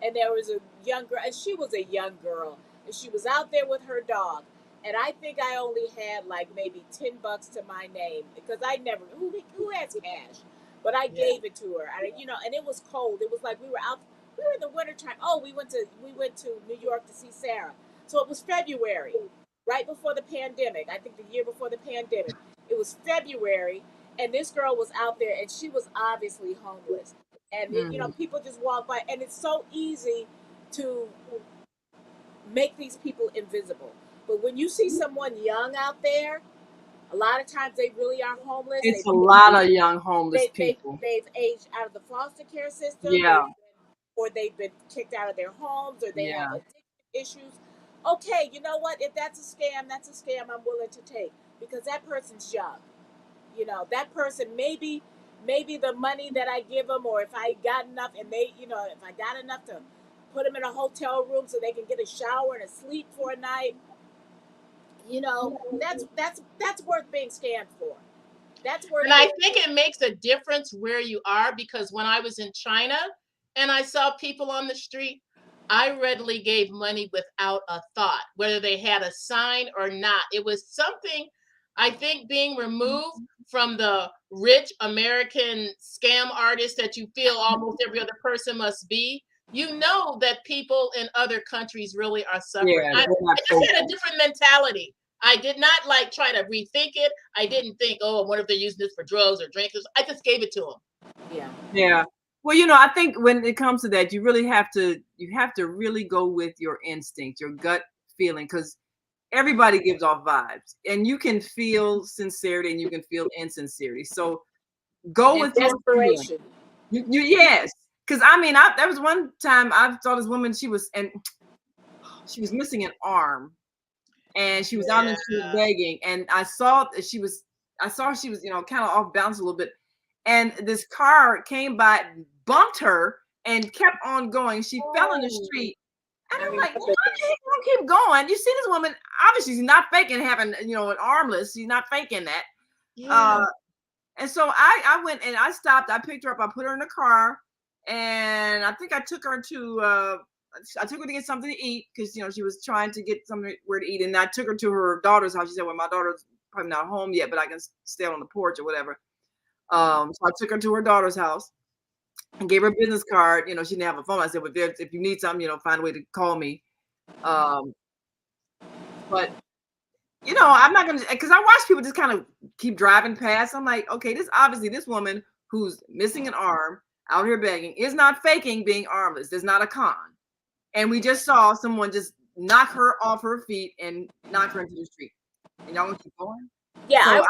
and there was a young girl, and she was a young girl, and she was out there with her dog, and I think I only had like maybe $10 to my name because I never who has cash, but I gave it to her. You know, and it was cold. It was like we were out. We were in the wintertime. Oh, we went to New York to see Sarah. So it was February, right before the pandemic. I think the year before the pandemic. It was February, and this girl was out there, and she was obviously homeless. And you know, people just walk by, and it's so easy to make these people invisible. But when you see someone young out there, a lot of times they really are homeless. It's a lot of young homeless They've people. aged out of the foster care system. Yeah. Or they've been kicked out of their homes, or they have Yeah. addiction issues. Okay, you know what? If that's a scam, that's a scam I'm willing to take because that person's young. You know, that person maybe the money that I give them, or if I got enough, and they, you know, if I got enough to put them in a hotel room so they can get a shower and a sleep for a night, you know, that's worth being scammed for. That's worth. And I think it makes a difference where you are, because when I was in China and I saw people on the street, I readily gave money without a thought, whether they had a sign or not. It was something, I think, being removed from the rich American scam artist that you feel almost every other person must be. You know that people in other countries really are suffering. Yeah, I just had a different mentality. I did not like try to rethink it. I didn't think, oh, what if they're using this for drugs or drinks? I just gave it to them. Yeah. Yeah. Well, you know, I think when it comes to that, you have to really go with your instinct, your gut feeling, because everybody gives off vibes, and you can feel sincerity and you can feel insincerity. So go with your feeling. Desperation. Yes, because I mean, there was one time I saw this woman. She was missing an arm, and she was out in the street begging, and I saw she was, you know, kind of off balance a little bit, and this car came by, bumped her, and kept on going. She fell in the street, and I'm like, why you keep going? You see this woman, obviously she's not faking having, you know, an armless. She's not faking that. Yeah. And so I went and I stopped. I picked her up. I put her in the car, and I think I took her to get something to eat because she was trying to get somewhere to eat, and I took her to her daughter's house. She said, "Well, my daughter's probably not home yet, but I can stay on the porch or whatever." So I took her to her daughter's house and gave her a business card. She didn't have a phone. I said, "Well, if you need something, find a way to call me." But I'm not gonna, because I watch people just kind of keep driving past. I'm like, okay, this woman who's missing an arm out here begging is not faking being armless. There's not a con. And we just saw someone just knock her off her feet and knock her into the street. And y'all gonna keep going? Yeah, So I was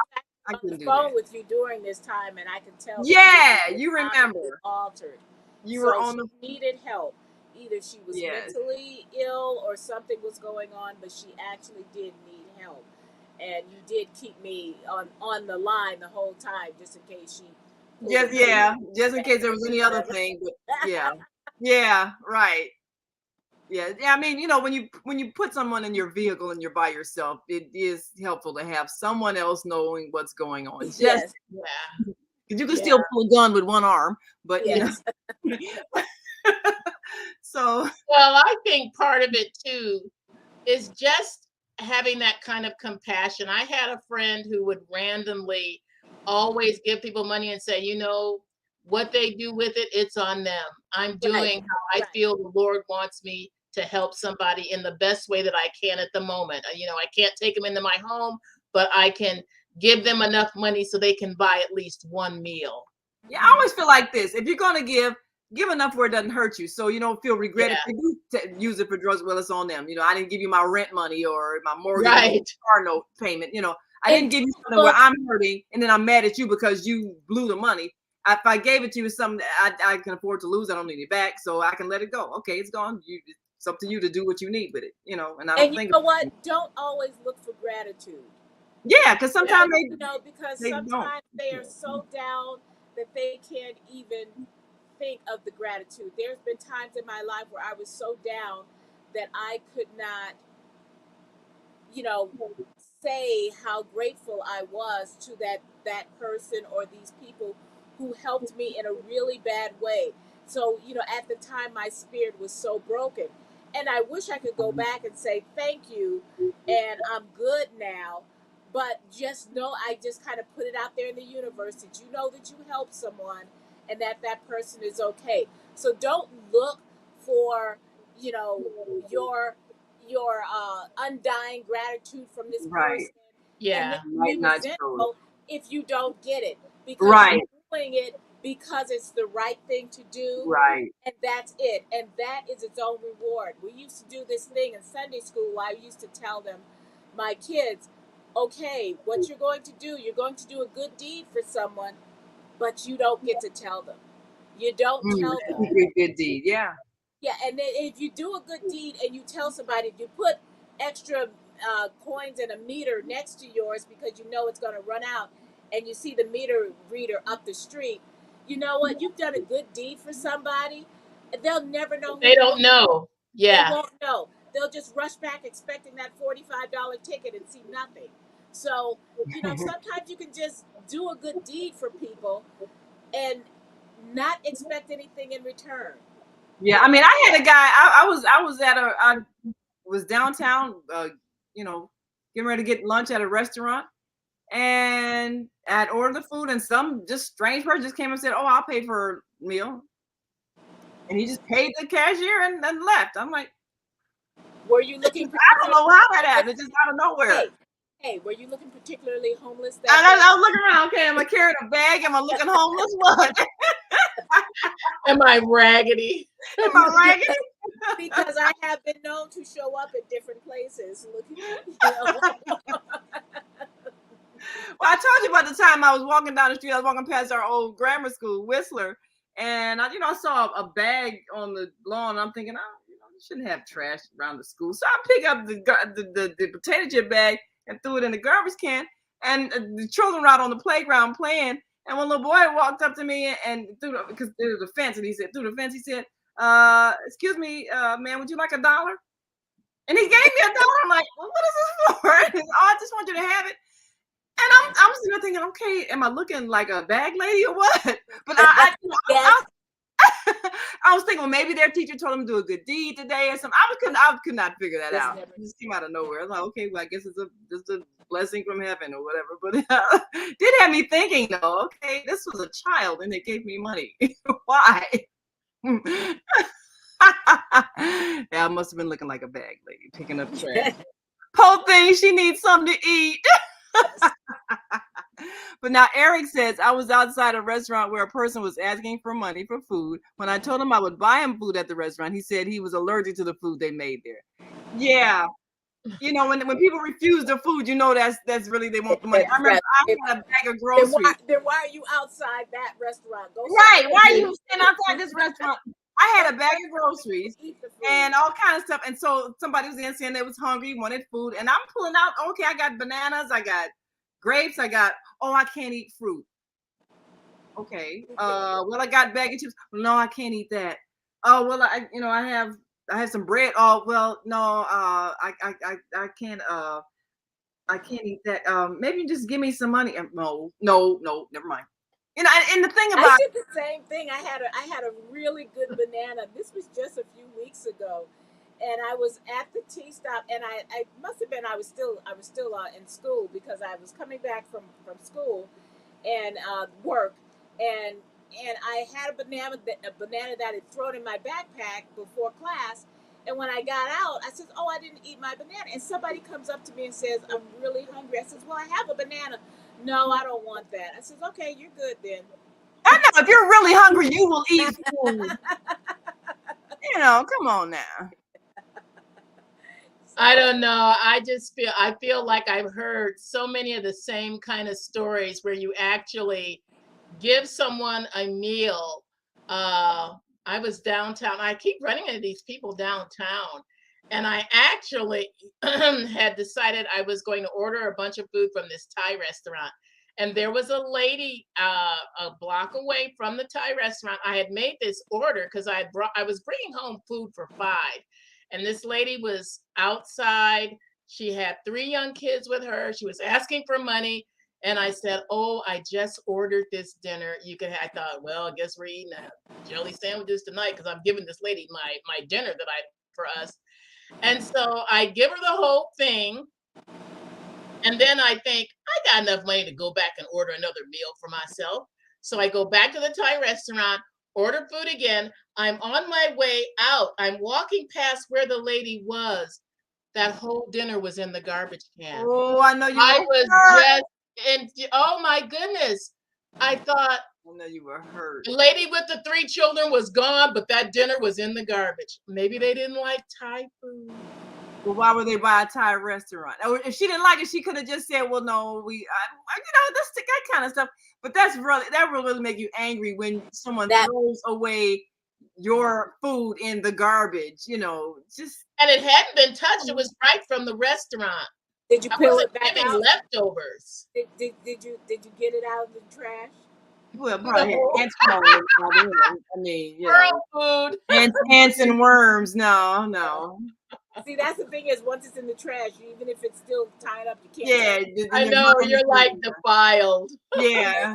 I on couldn't the do phone that. with you during this time, and I could tell. Yeah, that you was remember. altered. You were on the. She needed help. Either she was mentally ill or something was going on, but she actually did need help. And you did keep me on the line the whole time, just in case she. Just in case there was any other thing. But yeah, right. Yeah. I mean, when you put someone in your vehicle and you're by yourself, it is helpful to have someone else knowing what's going on. Yes. Because you can still pull a gun with one arm, but So. Well, I think part of it too is just having that kind of compassion. I had a friend who would randomly always give people money and say, what they do with it, it's on them. I'm doing how I feel the Lord wants me to help somebody in the best way that I can at the moment. I can't take them into my home, but I can give them enough money so they can buy at least one meal. Yeah, I always feel like this. If you're going to give enough where it doesn't hurt you, so you don't feel regret if you do use it for drugs. Well, it's on them. I didn't give you my rent money or my mortgage or car note payment. I didn't give you something where I'm hurting and then I'm mad at you because you blew the money. If I gave it to you something I can afford to lose, I don't need it back, so I can let it go. Okay, it's gone. It's up to you to do what you need with it. And I don't think. You know what? Don't always look for gratitude. Yeah, because sometimes sometimes they are so down that they can't even think of the gratitude. There's been times in my life where I was so down that I could not, say how grateful I was to that person or these people who helped me in a really bad way. So, at the time my spirit was so broken. And I wish I could go back and say thank you and I'm good now. But just know I just kind of put it out there in the universe that that you helped someone and that person is okay. So don't look for, your undying gratitude from this person. Yeah. And then be resentful if you don't get it. Because you're doing it because it's the right thing to do. Right. And that's it. And that is its own reward. We used to do this thing in Sunday school. I used to tell them, my kids, okay, what you're going to do a good deed for someone, but you don't get to tell them. You don't tell them. A good deed, yeah. Yeah, and then if you do a good deed and you tell somebody, you put extra coins in a meter next to yours because it's going to run out, and you see the meter reader up the street, you know what? You've done a good deed for somebody, and they'll never know. They don't know. Yeah. They won't know. They'll just rush back expecting that $45 ticket and see nothing. So, sometimes you can just do a good deed for people and not expect anything in return. Yeah, I mean, I had a guy. I was downtown, getting ready to get lunch at a restaurant, and I'd ordered the food, and some just strange person just came and said, "Oh, I'll pay for a meal," and he just paid the cashier and then left. I'm like, were you looking? I don't know how that happened. Just out of nowhere. Hey, were you looking particularly homeless? I was looking around. Okay, am I carrying a bag? Am I looking homeless? What? Am I raggedy? Am I raggedy? Because I have been known to show up at different places looking. Well, I told you about the time I was walking down the street. I was walking past our old grammar school, Whistler, and I saw a bag on the lawn. I'm thinking, you shouldn't have trash around the school. So I pick up the potato chip bag and threw it in the garbage can. And the children were out on the playground playing. And one little boy walked up to me and because there was a fence, and he said, through the fence, he said, "Excuse me, man, would you like $1?" And he gave me $1. I'm like, well, what is this for? And he said, "Oh, I just want you to have it." And I'm sitting there thinking, okay, am I looking like a bag lady or what? But I I was thinking, well, maybe their teacher told them to do a good deed today or something. I could not figure that out. It just came out of nowhere. I was like, okay, well, I guess it's just a blessing from heaven or whatever. But did have me thinking, though, okay, this was a child and they gave me money. Why? Yeah, I must have been looking like a bag lady picking up trash. Poor thing, she needs something to eat. But now Eric says, I was outside a restaurant where a person was asking for money for food. When I told him I would buy him food at the restaurant, he said he was allergic to the food they made there. Yeah. You know, when people refuse the food, you know that's really they want the money. I remember I had a bag of groceries. Then why are you outside that restaurant? Go right. Why are you standing outside this restaurant? I had a bag of groceries and all kinds of stuff. And so somebody was in saying they was hungry, wanted food. And I'm pulling out, okay, I got bananas, I got grapes, I can't eat fruit. Okay. Well, I got bag of chips. Well, no, I can't eat that. Oh, well, I have some bread. Oh, well, no, I can't I can't eat that. Maybe just give me some money. No, never mind. And the thing about I did the same thing. I had a really good banana. This was just a few weeks ago, and I was at the tea stop, and I must have been I was still in school because I was coming back from school and work, and I had a banana that I had thrown in my backpack before class. And when I got out, I said, "Oh, I didn't eat my banana." And somebody comes up to me and says, "I'm really hungry." I says, "Well, I have a banana." "No, I don't want that." I says, "Okay, you're good then." I know if you're really hungry, you will eat food. Come on now. I don't know. I feel like I've heard so many of the same kind of stories where you actually give someone a meal. I was downtown. I keep running into these people downtown. And I actually had decided I was going to order a bunch of food from this Thai restaurant. And there was a lady a block away from the Thai restaurant. I had made this order because I was bringing home food for 5. And this lady was outside. She had 3 young kids with her. She was asking for money. And I said, "Oh, I just ordered this dinner. I thought, well, I guess we're eating jelly sandwiches tonight because I'm giving this lady my dinner that I for us." And so I give her the whole thing. And then I think, I got enough money to go back and order another meal for myself. So I go back to the Thai restaurant, order food again. I'm on my way out. I'm walking past where the lady was. That whole dinner was in the garbage can. Oh, I know you. I was oh my goodness. I thought, I know you were hurt. the lady with the 3 children was gone, but that dinner was in the garbage. Maybe they didn't like Thai food. Well, why would they buy a Thai restaurant? Or if she didn't like it, she could have just said, "Well, no, that's that kind of stuff." But that will really make you angry when someone throws away your food in the garbage. Just and it hadn't been touched. It was right from the restaurant. Did you peel it back out? Leftovers. Did you get it out of the trash? Well, probably had ants crawling. I mean, food. Ants and worms. No. See, that's the thing is, once it's in the trash, even if it's still tied up, you can't. Yeah, I know you're like defiled. Yeah.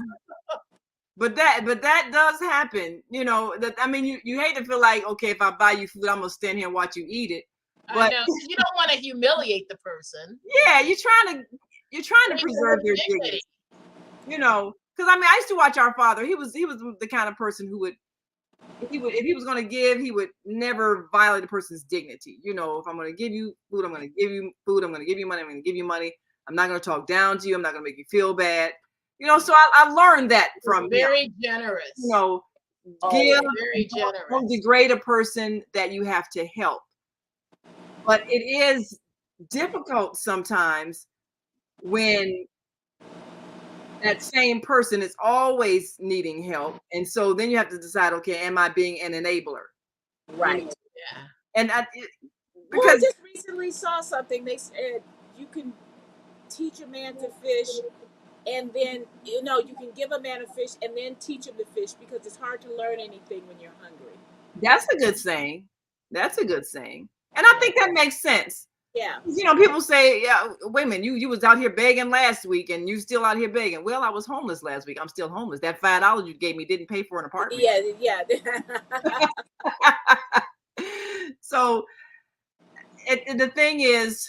But that does happen. You hate to feel like, okay, if I buy you food, I'm gonna stand here and watch you eat it. But I know. You don't want to humiliate the person. Yeah, you're trying to preserve their dignity. Because I used to watch our father. He was the kind of person who would, if he was going to give, he would never violate a person's dignity. If I'm going to give you food, I'm going to give you food. I'm going to give you money. I'm going to give you money. I'm not going to talk down to you. I'm not going to make you feel bad. So I learned that from very generous. Give, very generous. Don't degrade a person that you have to help. But it is difficult sometimes when that same person is always needing help. And so then you have to decide, okay, am I being an enabler? Right. Yeah. And I just recently saw something. They said you can teach a man to fish, and then you can give a man a fish and then teach him to fish, because it's hard to learn anything when you're hungry. That's a good saying. And I think that makes sense. Yeah. You know, people say, yeah, wait a minute, you was out here begging last week and you still out here begging. Well, I was homeless last week. I'm still homeless. That $5 you gave me didn't pay for an apartment. Yeah, yeah. So the thing is,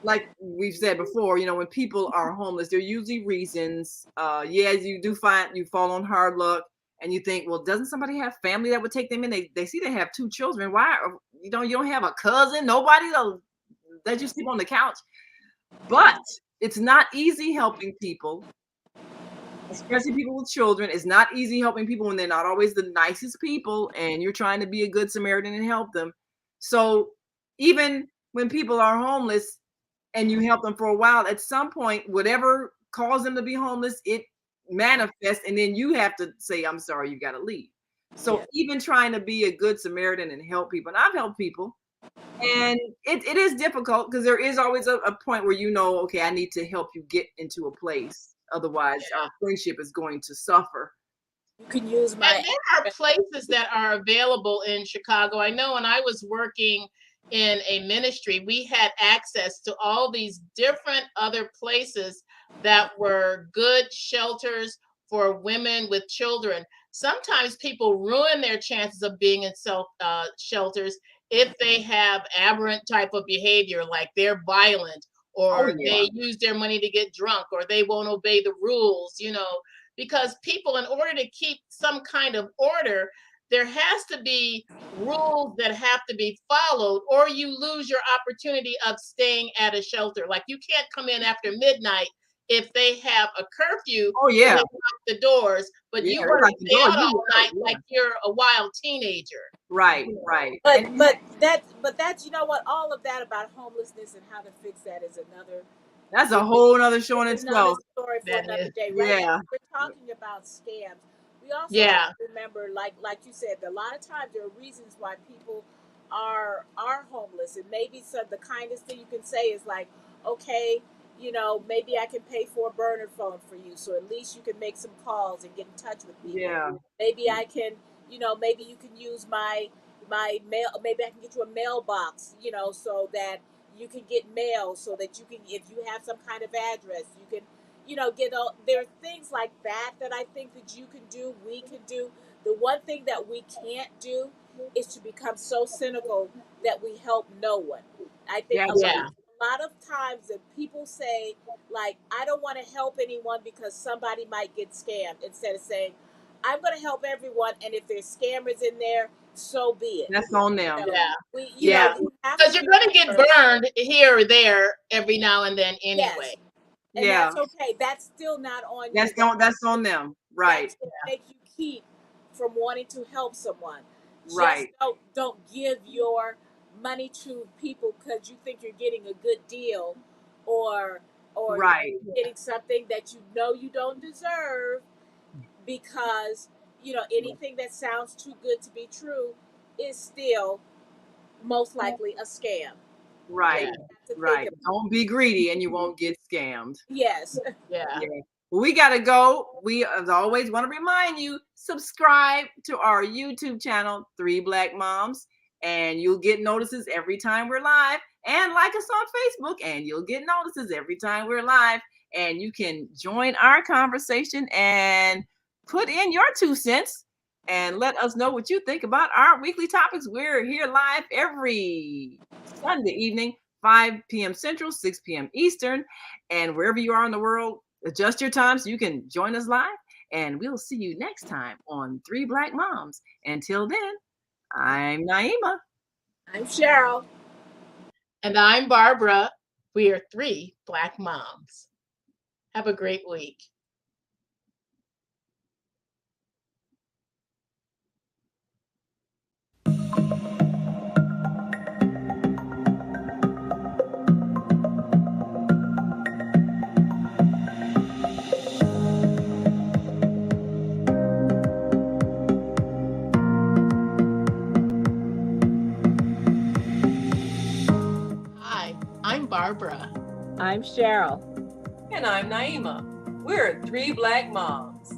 like we've said before, you know, when people are homeless, there are usually reasons. Yeah, you do find you fall on hard luck and you think, well, doesn't somebody have family that would take them in? They see they have 2 children. Why, you don't have a cousin, nobody to let you sleep on the couch. But it's not easy helping people, especially people with children. It's not easy helping people when they're not always the nicest people and you're trying to be a good Samaritan and help them. So even when people are homeless and you help them for a while, at some point, whatever caused them to be homeless, it manifests, and then you have to say, I'm sorry, you got to leave. So even trying to be a good Samaritan and help people, and I've helped people, and it is difficult because there is always a point where you know, okay, I need to help you get into a place. Otherwise, our friendship is going to suffer. You can use my. And there are places that are available in Chicago. I know when I was working in a ministry, we had access to all these different other places that were good shelters for women with children. Sometimes people ruin their chances of being in shelters if they have aberrant type of behavior, like they're violent, or they use their money to get drunk, or they won't obey the rules, you know, because people, in order to keep some kind of order, there has to be rules that have to be followed, or you lose your opportunity of staying at a shelter. Like, you can't come in after midnight if they have a curfew. Oh yeah, they lock the doors, but you want to stay out all night like you're a wild teenager. Right. But that's you know what, all of that about homelessness and how to fix that is another. That's a whole nother show in itself. Story for another day. Right now, we're talking about scams. We also have to remember, like you said, a lot of times there are reasons why people are homeless, and maybe the kindest thing you can say is like, okay, you know, maybe I can pay for a burner phone for you, so at least you can make some calls and get in touch with people. Yeah. Maybe I can, you know, maybe you can use my mail. Maybe I can get you a mailbox, you know, so that you can get mail, so that you can, if you have some kind of address, you can, you know, get all. There are things like that that I think that you can do, we can do. The one thing that we can't do is to become so cynical that we help no one. I think a lot of times that people say, like, I don't want to help anyone because somebody might get scammed, instead of saying, I'm going to help everyone, and if there's scammers in there, so be it. That's on them. You know, because you're going to get burned here or there every now and then anyway. And that's okay. That's still not on you. That's on them. Right. That's make you keep from wanting to help someone. Right. Just don't give your money to people because you think you're getting a good deal, or you're getting something that you know you don't deserve, because you know anything that sounds too good to be true is still most likely a scam. Right. Right. Don't be greedy and you won't get scammed. Yes. Yeah. Well, we got to go. We, as always, want to remind you, subscribe to our YouTube channel, 3 Black Moms, and you'll get notices every time we're live. And like us on Facebook, and you'll get notices every time we're live. And you can join our conversation and put in your 2 cents and let us know what you think about our weekly topics. We're here live every Sunday evening, 5 p.m. Central, 6 p.m. Eastern, and wherever you are in the world, adjust your time so you can join us live, and we'll see you next time on 3 Black Moms. Until then, I'm Naima. I'm Cheryl. And I'm Barbara. We are 3 Black Moms. Have a great week. I'm Barbara. I'm Cheryl. And I'm Naima. We're 3 Black Moms.